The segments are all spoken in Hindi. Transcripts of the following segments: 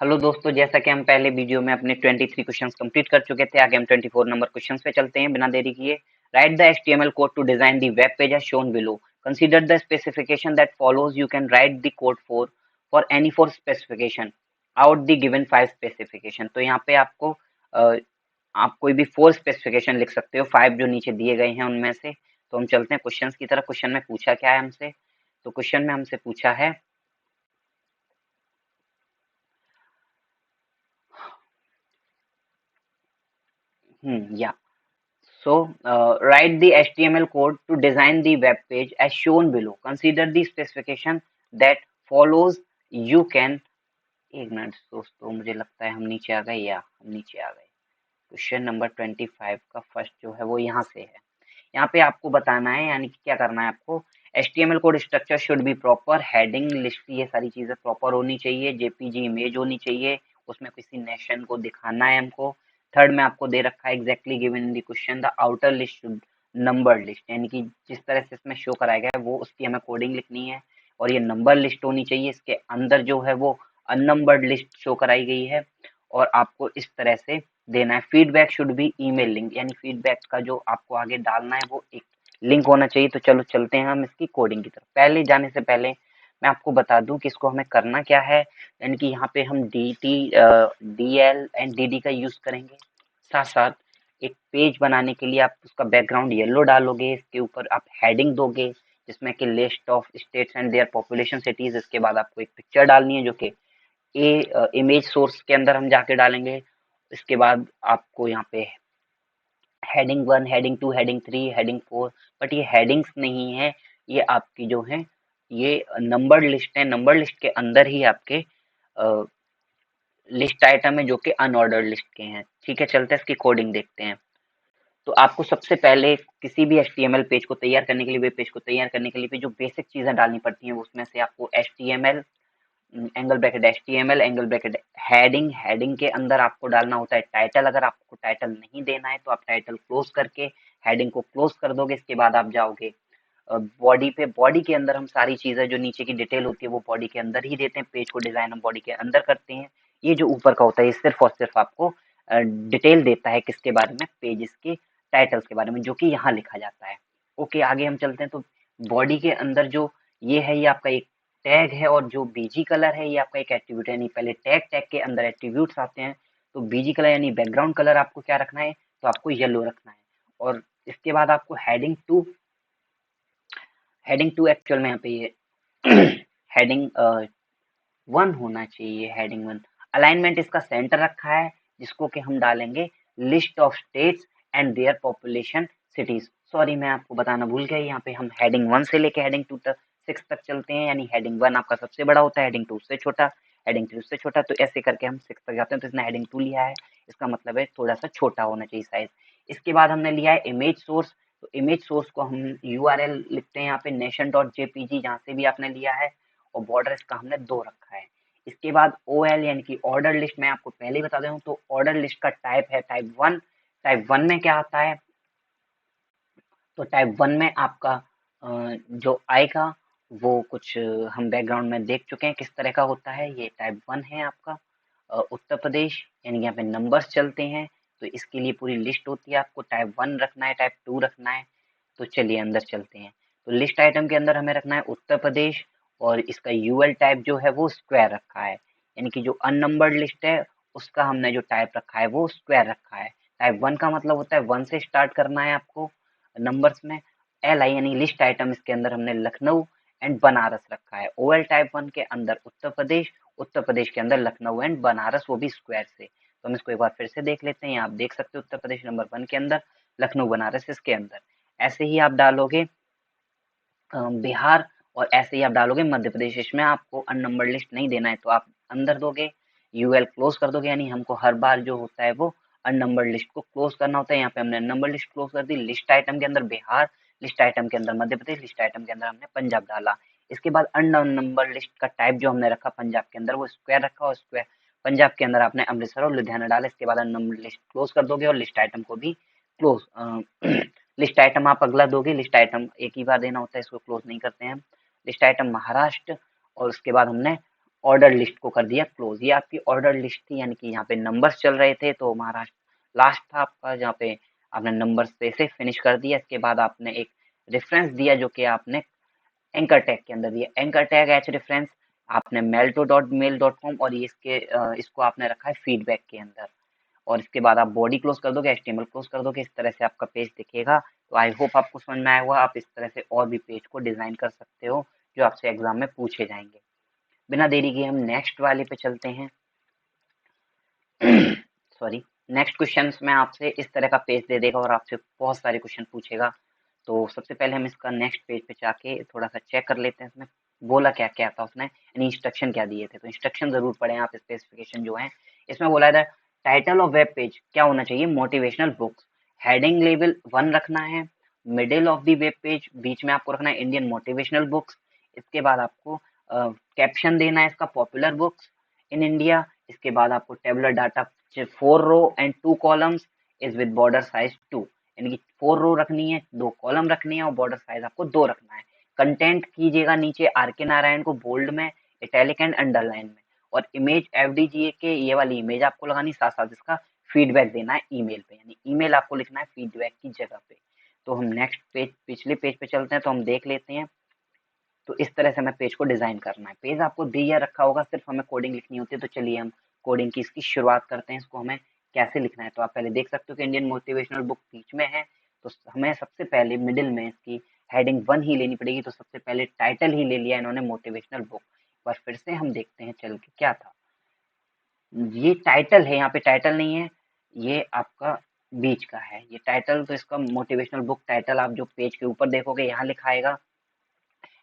हेलो दोस्तों, जैसा कि हम पहले वीडियो में अपने 23 क्वेश्चंस कंप्लीट कर चुके थे। आगे हम 24 नंबर क्वेश्चंस पे चलते हैं बिना देरी किए। Write the HTML code to design the web page as shown below. Consider the specification that follows. You can write the code for any four specification out the given 5 specification. तो यहाँ पे आप कोई भी 4 स्पेसिफिकेशन लिख सकते हो, 5 जो नीचे दिए गए हैं उनमें से। तो हम चलते हैं क्वेश्चंस की तरफ। क्वेश्चन में पूछा क्या है हमसे? तो क्वेश्चन में हमसे पूछा है या So, write the HTML code to design the web page as shown below. Consider the specification that follows. You can एक मिनट दोस्तों, मुझे लगता है हम नीचे आ गए हम नीचे आ गए। क्वेश्चन नंबर 25 का फर्स्ट जो है वो यहाँ से है। यहाँ पे आपको बताना है, यानी कि क्या करना है आपको। HTML code structure should be proper, heading list ये सारी चीजें प्रॉपर होनी चाहिए, जेपीजी इमेज होनी चाहिए, उसमें किसी नेशन को दिखाना है हमको। थर्ड में आपको दे रखा है exactly given in the question the outer list should number list, यानी कि जिस तरह से इसमें शो कराया गया है वो उसकी हमें कोडिंग लिखनी है। और ये नंबर लिस्ट होनी चाहिए, इसके अंदर जो है वो अननंबर्ड लिस्ट शो कराई गई है। और आपको इस तरह से देना है। Feedback should be email link, यानी फीडबैक का जो आपको आगे डालना है वो एक लिंक होना चाहिए। तो चलो चलते हैं हम इसकी कोडिंग की तरफ। पहले जाने से पहले मैं आपको बता दूं कि इसको हमें करना क्या है। यानी कि यहाँ पे हम DL एंड DD का यूज करेंगे। साथ साथ एक पेज बनाने के लिए आप उसका बैकग्राउंड येलो डालोगे, इसके ऊपर आप हेडिंग दोगे जिसमें कि list of states and their population cities. इसके बाद आपको एक पिक्चर डालनी है जो कि इमेज सोर्स के अंदर हम जाके डालेंगे। इसके बाद आपको यहाँ पे heading 1, heading 2, heading 3, heading 4, but ये हेडिंग्स नहीं है, ये आपकी जो है ये नंबर्ड लिस्ट है। नंबर लिस्ट के अंदर ही आपके लिस्ट आइटम है जो कि अनऑर्डर्ड लिस्ट के हैं। ठीक है, चलते हैं इसकी कोडिंग देखते हैं। तो आपको सबसे पहले किसी भी HTML पेज को तैयार करने के लिए, वेब पेज को तैयार करने के लिए जो बेसिक चीजें डालनी पड़ती हैं उसमें से आपको HTML angle bracket HTML angle bracket heading, heading के अंदर आपको डालना होता है टाइटल। अगर आपको टाइटल नहीं देना है तो आप टाइटल क्लोज करके हेडिंग को क्लोज कर दोगे। इसके बाद आप जाओगे बॉडी पे। बॉडी के अंदर हम सारी चीजें जो नीचे की डिटेल होती है वो बॉडी के अंदर ही देते हैं। पेज को डिजाइन हम बॉडी के अंदर करते हैं। ये जो ऊपर का होता है ये सिर्फ और सिर्फ आपको डिटेल देता है किसके बारे में, पेजेस के टाइटल्स के बारे में, जो कि यहाँ लिखा जाता है। ओके, आगे हम चलते हैं। तो बॉडी के अंदर जो ये है ये आपका एक टैग है, और जो बीजी कलर है ये आपका एक एट्रीब्यूट है। यानी पहले टैग, टैग के अंदर एट्रीब्यूट्स आते हैं। तो बीजी कलर यानी बैकग्राउंड कलर आपको क्या रखना है, तो आपको येलो रखना है। और इसके बाद आपको हेडिंग 2 एक्चुअल में यहाँ पे ये हेडिंग 1 होना चाहिए। हेडिंग 1 अलाइनमेंट इसका सेंटर रखा है, जिसको कि हम डालेंगे list of states and their population cities. Sorry, मैं आपको बताना भूल गया, यहाँ पे हम हेडिंग 1 से लेके हेडिंग 2 तक 6 तक चलते हैं। यानी हेडिंग 1 आपका सबसे बड़ा होता है, हेडिंग 2 उससे छोटा, हेडिंग 3 उससे छोटा। तो ऐसे करके हम 6 तक जाते हैं। तो इसने हेडिंग 2 लिया है, इसका मतलब है थोड़ा सा छोटा होना चाहिए साइज। इसके बाद हमने लिया है इमेज सोर्स। तो इमेज सोर्स को हम URL लिखते हैं यहाँ पे nation.jpg, जहाँ से भी आपने लिया है। और बॉर्डर इसका हमने 2 रखा है। इसके बाद OL यानी कि ऑर्डर लिस्ट, मैं आपको पहले ही बता दूं तो ऑर्डर लिस्ट का टाइप है टाइप 1। टाइप 1 में क्या आता है, तो टाइप 1 में आपका जो आएगा वो कुछ हम बैकग्राउंड में देख चुके हैं किस तरह का होता है। ये टाइप 1 है आपका उत्तर प्रदेश, यानी यहाँ पे नंबर्स चलते हैं। तो इसके लिए पूरी लिस्ट होती है, आपको टाइप 1 रखना है, टाइप 2 रखना है। तो चलिए अंदर चलते हैं। तो लिस्ट आइटम के अंदर हमें रखना है उत्तर प्रदेश, और इसका UL टाइप जो है वो स्क्वायर रखा है। यानी कि जो अननंबर्ड लिस्ट है उसका हमने जो टाइप रखा है वो स्क्वायर रखा है। टाइप 1 का मतलब होता है 1 से स्टार्ट करना है आपको नंबर्स में। LI यानी लिस्ट आइटम, इसके अंदर हमने लखनऊ एंड बनारस रखा है। OL टाइप 1 के अंदर उत्तर प्रदेश, उत्तर प्रदेश के अंदर लखनऊ एंड बनारस, वो भी स्क्वायर से। तो हम इसको एक बार फिर से देख लेते हैं। आप देख सकते हो उत्तर प्रदेश नंबर 1 के अंदर, लखनऊ बनारस इसके अंदर। ऐसे ही आप डालोगे बिहार, और ऐसे ही आप डालोगे मध्य प्रदेश। इसमें आपको अननंबर्ड लिस्ट नहीं देना है तो आप अंदर दोगे, UL क्लोज कर दोगे। यानी हमको हर बार जो होता है वो अननंबर्ड लिस्ट को क्लोज करना होता है। यहाँ पे हमने अननंबर्ड लिस्ट क्लोज कर दी। लिस्ट आइटम के अंदर बिहार, लिस्ट आइटम के अंदर मध्य प्रदेश, लिस्ट आइटम के अंदर हमने पंजाब डाला। इसके बाद अननंबर्ड लिस्ट का टाइप जो हमने रखा पंजाब के अंदर वो स्क्वायर रखा, और स्क्वायर पंजाब के अंदर आपने अमृतसर और लुधियाना डाला। इसके बाद अननंबर्ड लिस्ट क्लोज कर दोगे और लिस्ट आइटम को भी क्लोज लिस्ट आइटम आप अगला दोगे। लिस्ट आइटम एक ही बार देना होता है, इसको क्लोज नहीं करते हैं हम। लिस्ट आइटम महाराष्ट्र, और उसके बाद हमने ऑर्डर लिस्ट को कर दिया क्लोज। ये आपकी ऑर्डर लिस्ट थी, यानी कि यहाँ पे नंबर्स चल रहे थे, तो हमारा लास्ट था आपका जहाँ पे आपने नंबर्स पे से फिनिश कर दिया। इसके बाद आपने एक रेफरेंस दिया जो कि आपने एंकर टैग के अंदर दिया, एंकर टैग एच रेफरेंस आपने melto.mail.com, और ये इसको आपने रखा है फीडबैक के अंदर। और इसके बाद आप बॉडी क्लोज कर दोगे, HTML क्लोज कर दोगे, इस तरह से आपका पेज दिखेगा। तो आई होप आपको समझ में आया होगा। आप इस तरह से और भी पेज को डिजाइन कर सकते हो जो आपसे एग्जाम में पूछे जाएंगे। बिना देरी के हम नेक्स्ट वाले पे चलते हैं। सॉरी, नेक्स्ट क्वेश्चन में आपसे इस तरह का पेज दे देगा और आपसे बहुत सारे क्वेश्चन पूछेगा। तो सबसे पहले हम इसका नेक्स्ट पेज पे जाके थोड़ा सा चेक कर लेते हैं इसमें बोला क्या क्या था उसने, यानी इंस्ट्रक्शन क्या दिए थे। तो इंस्ट्रक्शन जरूर पढ़ें आप, स्पेसिफिकेशन जो है इसमें बोला था टाइटल ऑफ वेब पेज क्या होना चाहिए, मोटिवेशनल बुक्स। हेडिंग लेवल 1 रखना है। Middle of the web page बीच में आपको रखना है इंडियन मोटिवेशनल बुक्स। इसके बाद आपको कैप्शन देना है इसका पॉपुलर बुक्स इन इंडिया। इसके बाद आपको tabular data 4 row and 2 columns is with border size 2, यानी कि 4 रो रखनी है, 2 कॉलम रखनी है और बॉर्डर साइज आपको 2 रखना है। कंटेंट कीजिएगा नीचे आर के नारायण को बोल्ड में, इटैलिक एंड अंडरलाइन में। और इमेज एफडीजीए के ये वाली इमेज आपको लगानी, साथ साथ इसका फीडबैक देना है ईमेल पे, यानी ईमेल आपको लिखना है फीडबैक की जगह पे। तो हम नेक्स्ट पेज पिछले पेज पे चलते हैं, तो हम देख लेते हैं। तो इस तरह से हमें पेज को डिजाइन करना है। पेज आपको दिया रखा होगा, सिर्फ हमें कोडिंग लिखनी होती है। तो चलिए हम कोडिंग की इसकी शुरुआत करते हैं, इसको हमें कैसे लिखना है। तो आप पहले देख सकते हो कि इंडियन मोटिवेशनल बुक बीच में है, तो हमें सबसे पहले मिडिल में इसकी हेडिंग 1 ही लेनी पड़ेगी। तो सबसे पहले टाइटल ही ले लिया इन्होंने, मोटिवेशनल बुक। पर फिर से हम देखते हैं चल के क्या था। ये टाइटल है, यहाँ पे टाइटल नहीं है, ये आपका बीच का है ये टाइटल। तो इसका मोटिवेशनल बुक टाइटल आप जो पेज के ऊपर देखोगे यहाँ लिखा आएगा।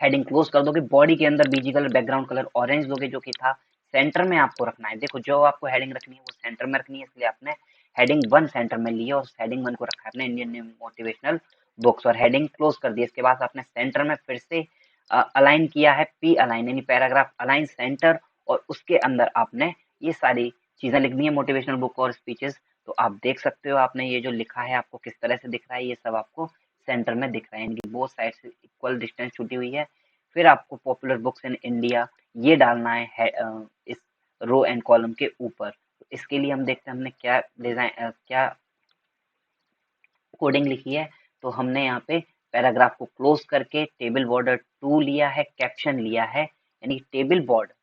हेडिंग क्लोज कर दोगे, बॉडी के अंदर BG colour background colour orange दोगे जो कि था। सेंटर में आपको रखना है, देखो जो आपको हेडिंग रखनी है वो सेंटर में रखनी है, इसलिए आपने हेडिंग 1 सेंटर में ली है और हेडिंग 1 को रखा है अपने इंडियन मोटिवेशनल बुक्स और हेडिंग क्लोज कर दी। इसके बाद आपने सेंटर में फिर से अलाइन किया है, पी अलाइन यानी पैराग्राफ अलाइन सेंटर, और उसके अंदर आपने ये सारी चीजें लिख दी है मोटिवेशनल बुक और स्पीचेस। तो आप देख सकते हो आपने ये जो लिखा है आपको किस तरह से दिख रहा है, ये सब आपको सेंटर में दिख रहा है, इनकी बोथ साइड से इक्वल डिस्टेंस छूटी हुई है। फिर आपको पॉपुलर बुक्स इन इंडिया ये डालना है इस रो एंड कॉलम के ऊपर। तो इसके लिए हम देखते हैं हमने क्या डिजाइन क्या कोडिंग लिखी है। तो हमने यहाँ पे पैराग्राफ को क्लोज करके टेबल बॉर्डर 2 लिया है, कैप्शन लिया है, यानी टेबल बॉर्डर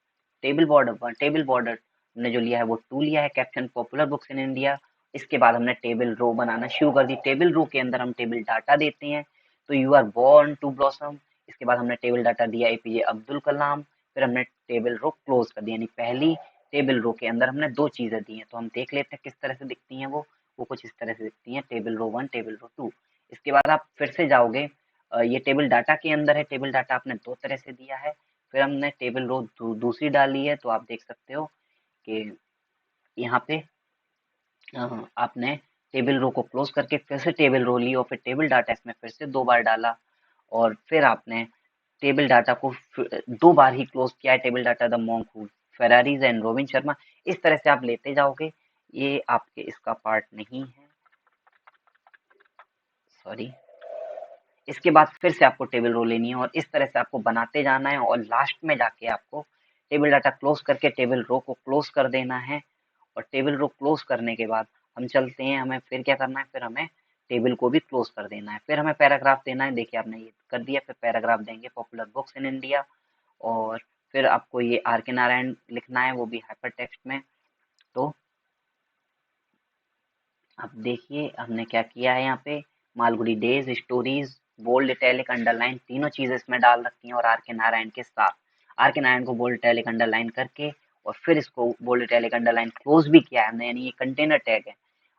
हमने जो लिया है वो 2 लिया है, caption popular books in India. इसके बाद हमने टेबल रो बनाना शुरू कर दी। टेबल रो के अंदर हम टेबल डाटा देते हैं, तो you are born to blossom. इसके बाद हमने टेबल डाटा दिया एपीजे अब्दुल कलाम। फिर हमने टेबल रो क्लोज कर दी, यानी पहली टेबल रो के अंदर हमने 2 चीजें दी हैं। तो हम देख लेते हैं किस तरह से दिखती हैं वो कुछ इस तरह से दिखती हैं, टेबल रो 1 टेबल रो 2। इसके बाद आप फिर से जाओगे, ये टेबल डाटा के अंदर है, टेबल डाटा आपने 2 तरह से दिया है। फिर हमने टेबल रो दूसरी डाली है, तो आप देख सकते हो कि यहाँ पे आपने टेबल रो को क्लोज करके फिर से टेबल रो ली और फिर टेबल डाटा इसमें फिर से 2 बार डाला। और फिर आपने टेबल डाटा को 2 बार ही क्लोज किया है, table data the monk who Ferraris and Robin Sharma. इस तरह से आप लेते जाओगे, ये आपके इसका पार्ट नहीं है, सॉरी। इसके बाद फिर से आपको टेबल रो लेनी है और इस तरह से आपको बनाते जाना है और लास्ट में जाके आपको टेबल डाटा क्लोज करके टेबल रो को क्लोज कर देना है। और टेबल रो क्लोज करने के बाद हम चलते हैं, हमें फिर क्या करना है, फिर हमें टेबल को भी क्लोज कर देना है। फिर हमें पैराग्राफ देना है, देखिए आपने ये कर दिया। फिर पैराग्राफ देंगे पॉपुलर बुक्स इन इंडिया, और फिर आपको ये आर के नारायण लिखना है, वो भी हाइपर टेक्स्ट में। तो अब देखिए हमने क्या किया है, यहाँ पे Malgudi days stories bold italic underline तीनों चीजें इसमें डाल रखी हैं, और आर के नारायण के साथ आर के नारायण को बोल्ड इटैलिक अंडरलाइन करके और फिर इसको बोल्ड इटैलिक अंडरलाइन क्लोज भी किया है हमने, यानी ये कंटेनर टैग है।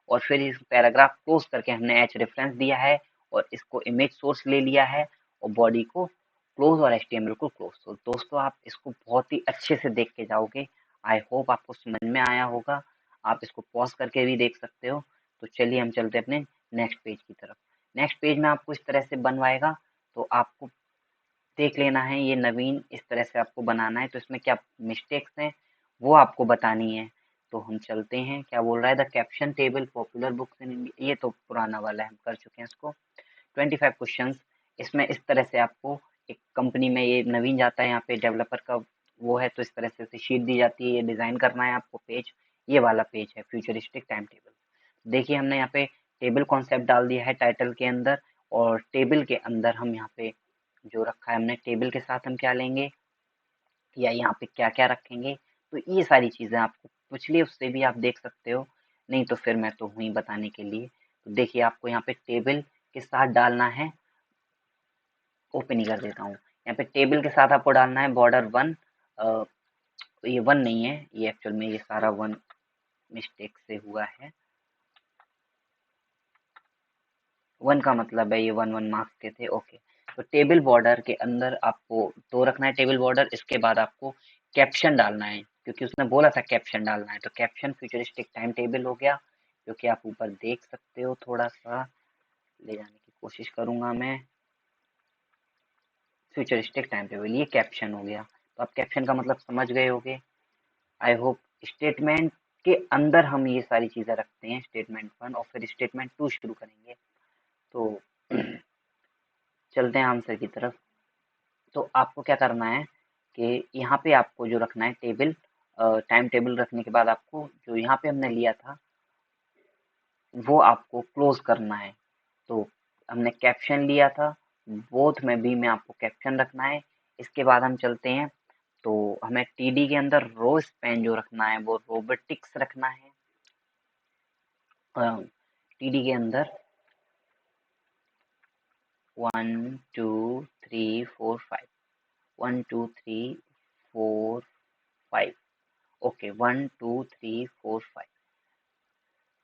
और फिर इस पैराग्राफ क्लोज करके हमने एच रेफरेंस दिया है और इसको इमेज सोर्स ले लिया है और बॉडी को क्लोज और एचटीएमएल को क्लोज। तो दोस्तों आप इसको बहुत ही अच्छे से देख के जाओगे, आई होप आपको समझ में आया होगा। आप इसको पॉज करके भी देख सकते हो। तो चलिए हम चलते हैं अपने नेक्स्ट पेज की तरफ। नेक्स्ट पेज में आपको इस तरह से बनवाएगा, तो आपको देख लेना है ये नवीन इस तरह से आपको बनाना है। तो इसमें क्या मिस्टेक्स हैं वो आपको बतानी है। तो हम चलते हैं, क्या बोल रहा है, the caption table popular books in India, ये तो पुराना वाला है, हम कर चुके हैं इसको। 25 क्वेश्चंस, इसमें इस तरह से आपको एक कंपनी में ये नवीन जाता है, यहाँ पे डेवलपर का वो है, तो इस तरह से शीट दी जाती है, ये डिज़ाइन करना है आपको पेज, ये वाला पेज है फ्यूचरिस्टिक टाइम टेबल। देखिए हमने यहाँ पे टेबल कॉन्सेप्ट डाल दिया है टाइटल के अंदर, और टेबल के अंदर हम यहाँ पे जो रखा है हमने, टेबल के साथ हम क्या लेंगे या यहाँ पे क्या क्या रखेंगे, तो ये सारी चीज़ें आपको पूछ ली, उससे भी आप देख सकते हो, नहीं तो फिर मैं तो हूँ ही बताने के लिए। तो देखिए आपको यहाँ पे टेबल के साथ डालना है, ओपन ही कर देता हूँ, यहाँ पे टेबल के साथ आपको डालना है बॉर्डर 1। ये 1 नहीं है, ये एक्चुअल में ये सारा 1 मिस्टेक से हुआ है। 1 का मतलब है ये 1 मार्क्स के थे, ओके। तो टेबल बॉर्डर के अंदर आपको 2 रखना है टेबल बॉर्डर, इसके बाद आपको कैप्शन डालना है, क्योंकि उसने बोला था कैप्शन डालना है, तो कैप्शन फ्यूचरिस्टिक टाइम टेबल हो गया, जो कि आप ऊपर देख सकते हो, थोड़ा सा ले जाने की कोशिश करूंगा मैं। फ्यूचरिस्टिक टाइम टेबल, ये कैप्शन हो गया। तो आप कैप्शन का मतलब समझ गए होगे, आई होप। स्टेटमेंट के अंदर हम ये सारी चीजें रखते हैं, स्टेटमेंट 1 और फिर स्टेटमेंट 2 शुरू करेंगे। तो चलते हैं आंसर की तरफ। तो आपको क्या करना है कि यहाँ पे आपको जो रखना है टेबल, टाइम टेबल रखने के बाद आपको जो यहाँ पे हमने लिया था वो आपको क्लोज करना है। तो हमने कैप्शन लिया था, बोथ में भी में आपको कैप्शन रखना है। इसके बाद हम चलते हैं, तो हमें टीडी के अंदर रो स्पैन जो रखना है वो रोबोटिक्स रखना है। टीडी के अंदर 1 2 3 4 5, 1 2 3 4 5, ओके 1 2 3 4 5।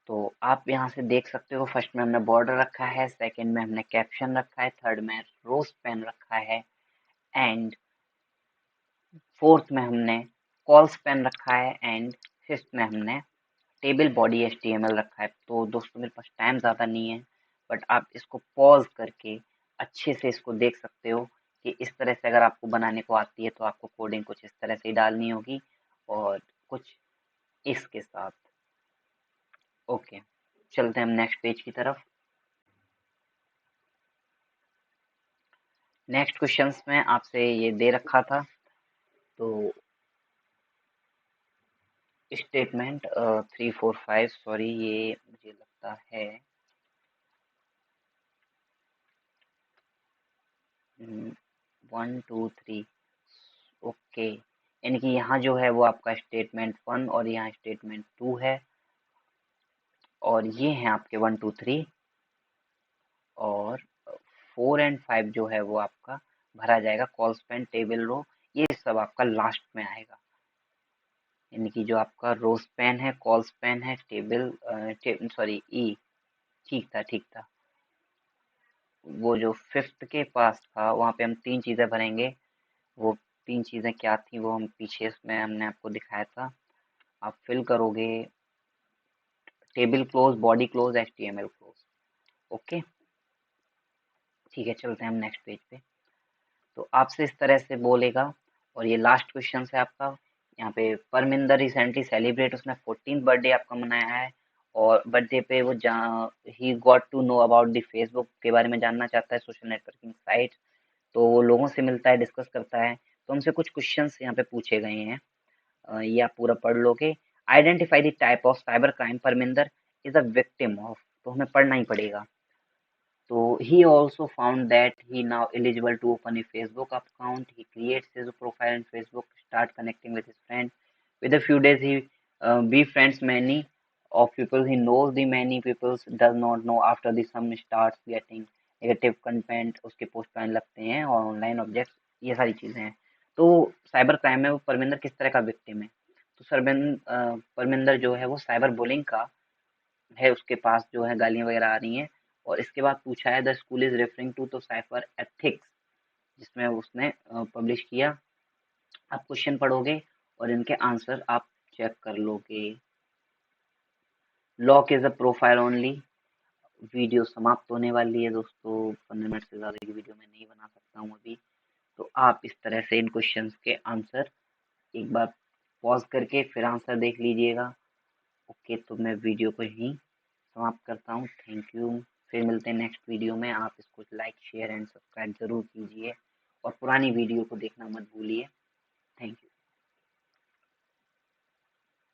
तो आप यहाँ से देख सकते हो, फर्स्ट में हमने बॉर्डर रखा है, सेकंड में हमने कैप्शन रखा है, थर्ड में रोज पेन रखा है, एंड फोर्थ में हमने कॉल्स पेन रखा है, एंड फिफ्थ में हमने टेबल बॉडी एचटीएमएल रखा है। तो दोस्तों मेरे पास टाइम ज़्यादा नहीं है, बट आप इसको पॉज करके अच्छे से इसको देख सकते हो कि इस तरह से अगर आपको बनाने को आती है तो आपको कोडिंग कुछ इस तरह से ही डालनी होगी, और कुछ इसके साथ। ओके, चलते हैं हम नेक्स्ट पेज की तरफ। नेक्स्ट क्वेश्चंस में आपसे ये दे रखा था, तो स्टेटमेंट 3 4 5, सॉरी ये मुझे लगता है 1 2 3, ओके, यानी कि यहाँ जो है वो आपका स्टेटमेंट 1 और यहाँ स्टेटमेंट 2 है, और ये हैं आपके 1 2 3, और 4 एंड 5 जो है वो आपका भरा जाएगा, कॉल स्पेन टेबल रो, ये सब आपका लास्ट में आएगा। यानी कि जो आपका रो स्पैन है, कॉल स्पैन है, सॉरी ई, ठीक था ठीक था। वो जो फिफ्थ के पास था वहाँ पे हम 3 चीज़ें भरेंगे, वो 3 चीज़ें क्या थी वो हम पीछे इसमें हमने आपको दिखाया था। आप फिल करोगे table close, body close, HTML close, okay. ठीक है, चलते हैं हम नेक्स्ट पेज पे। तो आपसे इस तरह से बोलेगा, और ये लास्ट क्वेश्चन है आपका। यहाँ पे परमिंदर रिसेंटली सेलिब्रेट, उसने 14th बर्थडे आपका मनाया है, और बर्थडे पे वो he got to know about the Facebook के बारे में जानना चाहता है, सोशल नेटवर्किंग साइट। तो वो लोगों से मिलता है, डिस्कस करता है, तो हमसे कुछ क्वेश्चंस यहाँ पे पूछे गए हैं, ये आप पूरा पढ़ लोगे। Identify the type of cyber crime Parminder is a victim of, तो हमें पढ़ना ही पड़ेगा। So he also found that he now eligible to open a Facebook account. He creates his profile on Facebook, start connecting with his friends. With a few days, he befriends many of people. He knows the many people does not know. After the some starts getting negative content, उसके पोस्ट आने लगते हैं, और ऑनलाइन ऑब्जेक्ट्स, ये सारी चीजें हैं। तो साइबर क्राइम में वो परमिंदर किस तरह का विक्टिम है? तो परमिंदर जो है वो साइबर बुलिंग का है, उसके पास जो है गालियाँ वगैरह आ रही हैं। और इसके बाद पूछा है the school is referring to, तो साइफर एथिक्स जिसमें उसने पब्लिश किया। आप क्वेश्चन पढ़ोगे और इनके आंसर आप चेक कर लोगे। Lock is a profile only. Video समाप्त होने वाली है दोस्तों, 15 मिनट से ज़्यादा की वीडियो मैं नहीं बना सकता हूँ अभी। तो आप इस तरह से इन क्वेश्चंस के आंसर एक बार पॉज करके फिर आंसर देख लीजिएगा। ओके, तो मैं वीडियो को यहीं समाप्त करता हूँ, थैंक यू। फिर मिलते हैं नेक्स्ट वीडियो में। आप इसको लाइक शेयर एंड सब्सक्राइब ज़रूर कीजिए, और पुरानी वीडियो को देखना मत भूलिए। Thank you.